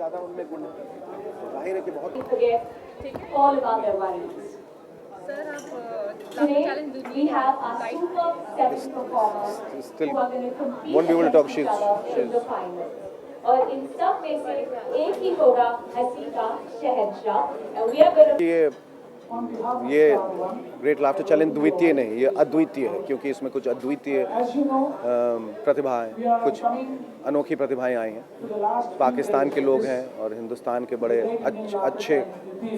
ज़्यादा उनमें गुण जाहिर है कि बहुत all about their worries. Today we have our super 7 performers still who are going to compete won't be able to talk. against each other in the final. और इन सब में से एक ही होगा हंसी का शहंशाह and we are going to ये great laughter challenge द्वितीय नहीं, ये अद्वितीय है, क्योंकि इसमें कुछ अद्वितीय प्रतिभाएं, कुछ अनोखी प्रतिभाएं आई हैं। पाकिस्तान के लोग हैं और हिंदुस्तान के बड़े अच्छे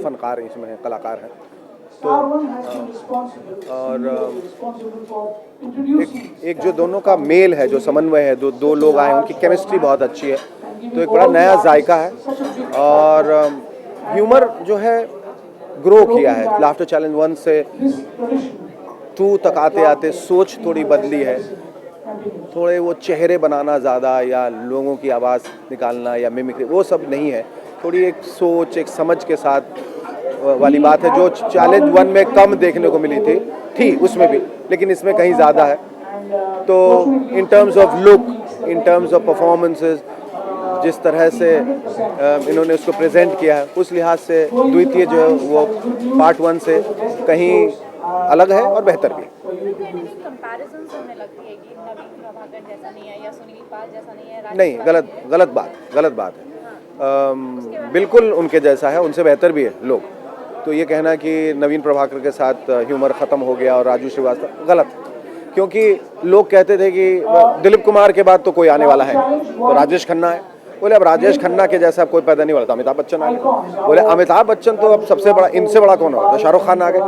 फनकार इसमें हैं, कलाकार हैं। तो और एक जो दोनों का मेल है, जो समन्वय है, दो लोग आए, उनकी केमिस्ट्री बहुत अच्छी है, तो एक बड़ा नया जायका है। और ह्यूमर जो है ग्रो किया है, लाफ्टर चैलेंज 1 से 2 तक आते आते सोच थोड़ी बदली है, थोड़े वो चेहरे बनाना ज़्यादा या लोगों की आवाज़ निकालना या मिमिक्री वो सब नहीं है, थोड़ी एक सोच, एक समझ के साथ वाली बात है, जो चैलेंज 1 में कम देखने को मिली थी उसमें भी, लेकिन इसमें कहीं ज़्यादा है। तो in terms of look, in terms of performances, जिस तरह से इन्होंने उसको प्रेजेंट किया है, उस लिहाज से द्वितीय जो है वो पार्ट 1 से कहीं अलग है और बेहतर भी। नहीं, गलत बात है। बिल्कुल उनके जैसा है, उनसे बेहतर भी है लोग। तो ये कहना कि नवीन प्रभाकर के साथ ह्यूमर ख़त्म हो गया और राजू श्रीवास्तव, गलत, क्योंकि लोग कहते थे कि दिलीप कुमार के बाद तो कोई आने वाला है, तो राजेश खन्ना है। बोले अब राजेश खन्ना के जैसा कोई पैदा नहीं वाला, तो अमिताभ बच्चन आ गए। बोले अमिताभ बच्चन तो अब सबसे बड़ा, इनसे बड़ा कौन होगा, तो शाहरुख खान आ गए।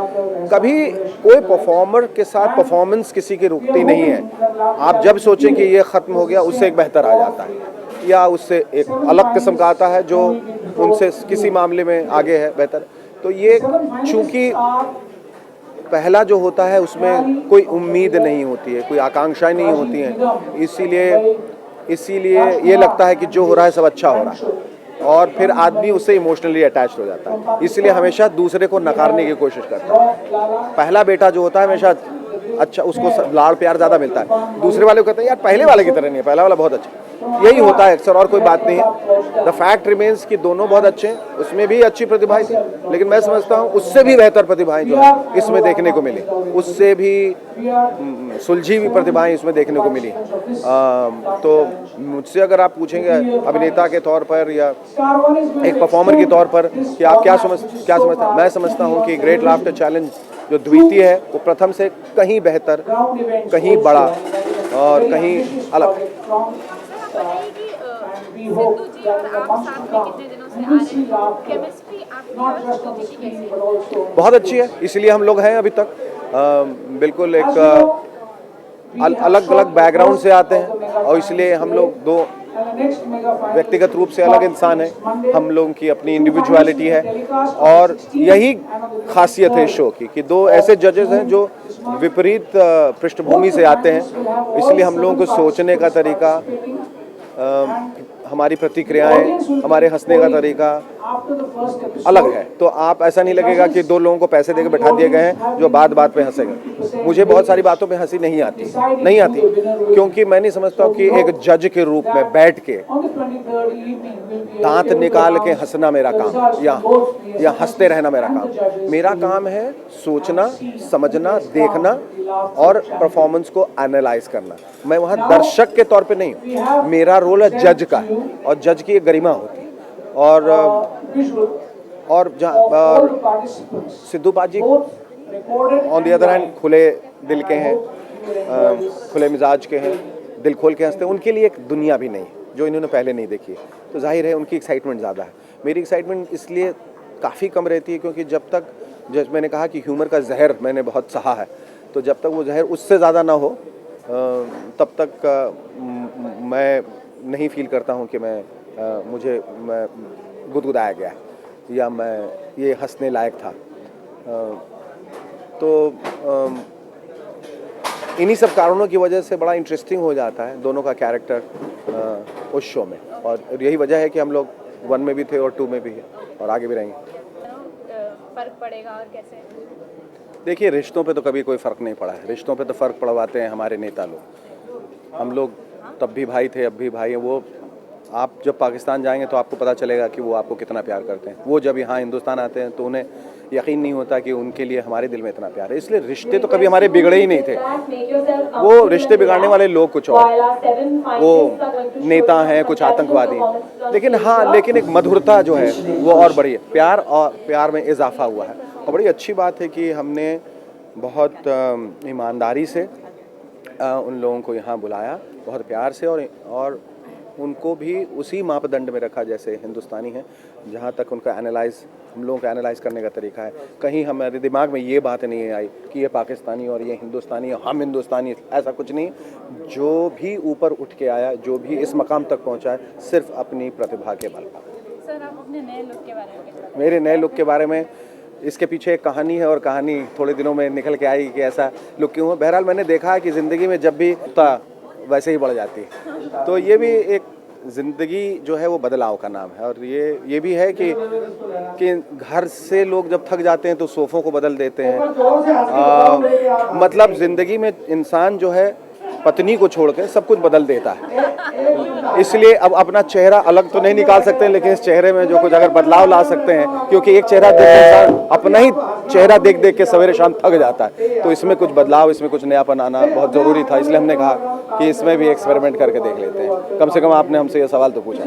कभी कोई परफॉर्मर के साथ परफॉर्मेंस किसी की रुकती नहीं है। आप जब सोचें कि ये ख़त्म हो गया, उससे एक बेहतर आ जाता है, या उससे एक अलग किस्म का आता है जो उनसे किसी मामले में आगे है, बेहतर। तो ये चूँकि पहला जो होता है उसमें कोई उम्मीद नहीं होती है, कोई आकांक्षाएं नहीं होती हैं, इसीलिए ये लगता है कि जो हो रहा है सब अच्छा हो रहा है, और फिर आदमी उससे इमोशनली अटैच हो जाता है, इसलिए हमेशा दूसरे को नकारने की कोशिश करता है। पहला बेटा जो होता है हमेशा अच्छा, उसको लाड़ प्यार ज़्यादा मिलता है, दूसरे वाले को कहते हैं यार पहले वाले की तरह नहीं है, पहला वाला बहुत अच्छा, यही होता है अक्सर, और कोई बात नहीं है। द फैक्ट रिमेन्स कि दोनों बहुत अच्छे हैं, उसमें भी अच्छी प्रतिभाएं थी, लेकिन मैं समझता हूँ उससे भी बेहतर प्रतिभाएं जो है इसमें देखने को मिली, उससे भी सुलझी हुई प्रतिभाएं इसमें देखने को मिली। तो मुझसे अगर आप पूछेंगे अभिनेता के तौर पर या एक परफॉर्मर के तौर पर कि आप क्या समझते हैं, मैं समझता हूँ कि ग्रेट लाफ्टर चैलेंज जो द्वितीय है वो प्रथम से कहीं बेहतर, कहीं बड़ा और कहीं अलग। बहुत अच्छी है, इसलिए हम लोग हैं अभी तक। बिल्कुल एक अलग अलग बैकग्राउंड से आते हैं, और इसलिए हम लोग दो व्यक्तिगत रूप से अलग इंसान हैं, हम लोगों की अपनी इंडिविजुअलिटी है, और यही खासियत है इस शो की कि दो ऐसे जजेस हैं जो विपरीत पृष्ठभूमि से आते हैं, इसलिए हम लोगों को सोचने का तरीका, हमारी प्रतिक्रियाएं, हमारे हंसने का तरीका अलग है। तो आप ऐसा नहीं लगेगा कि दो लोगों को पैसे देकर बैठा दिए गए हैं जो बात पे हंसेंगे। मुझे बहुत सारी बातों पे हंसी नहीं आती, क्योंकि मैं नहीं समझता हूँ कि एक जज के रूप में बैठ के दांत निकाल के हंसना मेरा काम, या हंसते रहना मेरा काम। मेरा काम है सोचना, समझना, देखना और परफॉर्मेंस को एनालाइज करना। मैं वहाँ दर्शक के तौर पे नहीं हूँ, मेरा रोल है जज का, और जज की एक गरिमा होती है। और Sidhu paaji on the other hand खुले दिल के हैं, खुले मिजाज के हैं, दिल खोल के हंसते हैं, उनके लिए एक दुनिया भी नहीं जो इन्होंने पहले नहीं देखी है, तो जाहिर है उनकी एक्साइटमेंट ज़्यादा है। मेरी एक्साइटमेंट इसलिए काफ़ी कम रहती है क्योंकि जब तक, जैसे मैंने कहा कि ह्यूमर का जहर मैंने बहुत सहा है, तो जब तक वो जहर उससे ज़्यादा ना हो तब तक मैं नहीं फील करता हूँ कि मैं गुदगुदाया गया या मैं ये हंसने लायक था। तो इन्हीं सब कारणों की वजह से बड़ा इंटरेस्टिंग हो जाता है दोनों का कैरेक्टर उस शो में, और यही वजह है कि हम लोग 1 में भी थे और 2 में भी हैं और आगे भी रहेंगे। फर्क पड़ेगा और कैसे? देखिए, रिश्तों पे तो कभी कोई फ़र्क नहीं पड़ा है, रिश्तों पे तो फ़र्क पड़वाते हैं हमारे नेता लोग। हम लोग तब भी भाई थे, अब भी भाई हैं, वो आप जब पाकिस्तान जाएंगे तो आपको पता चलेगा कि वो आपको कितना प्यार करते हैं। वो जब यहाँ हिंदुस्तान आते हैं तो उन्हें यकीन नहीं होता कि उनके लिए हमारे दिल में इतना प्यार है। इसलिए रिश्ते तो कभी हमारे बिगड़े ही नहीं थे। वो रिश्ते बिगाड़ने वाले लोग कुछ और, वो नेता हैं, कुछ आतंकवादी, लेकिन हाँ, लेकिन एक मधुरता जो है वो और बड़ी है। प्यार और प्यार में इजाफा हुआ है। और बड़ी अच्छी बात है कि हमने बहुत ईमानदारी से उन लोगों को यहाँ बुलाया, बहुत प्यार से, और उनको भी उसी मापदंड में रखा जैसे हिंदुस्तानी हैं। जहाँ तक उनका हम लोगों का एनालाइज करने का तरीका है, कहीं हमारे दिमाग में ये बात नहीं आई कि ये पाकिस्तानी और ये हिंदुस्तानी और हम हिंदुस्तानी, ऐसा कुछ नहीं। जो भी ऊपर उठ के आया, जो भी इस मकाम तक पहुँचा है, सिर्फ अपनी प्रतिभा के बल पर। सर, आप अपने नए लुक के बारे में क्या बताएं? मेरे नए लुक के बारे में, इसके पीछे एक कहानी है और कहानी थोड़े दिनों में निकल के आई कि ऐसा लुक क्यों है। बहरहाल मैंने देखा है कि ज़िंदगी में जब भी वैसे ही बढ़ जाती है, तो ये भी एक ज़िंदगी जो है वो बदलाव का नाम है। और ये भी है कि घर से लोग जब थक जाते हैं तो सोफ़ों को बदल देते हैं। मतलब ज़िंदगी में इंसान जो है पत्नी को छोड़ के सब कुछ बदल देता है। इसलिए अब अपना चेहरा अलग तो नहीं निकाल सकते, लेकिन इस चेहरे में जो कुछ अगर बदलाव ला सकते हैं, क्योंकि एक चेहरा देख इंसान अपना ही चेहरा देख देख के सवेरे शाम थक जाता है, तो इसमें कुछ बदलाव, इसमें कुछ नयापन आना बहुत ज़रूरी था। इसलिए हमने कहा कि इसमें भी एक्सपेरिमेंट करके देख लेते हैं। कम से कम आपने हमसे ये सवाल तो पूछा।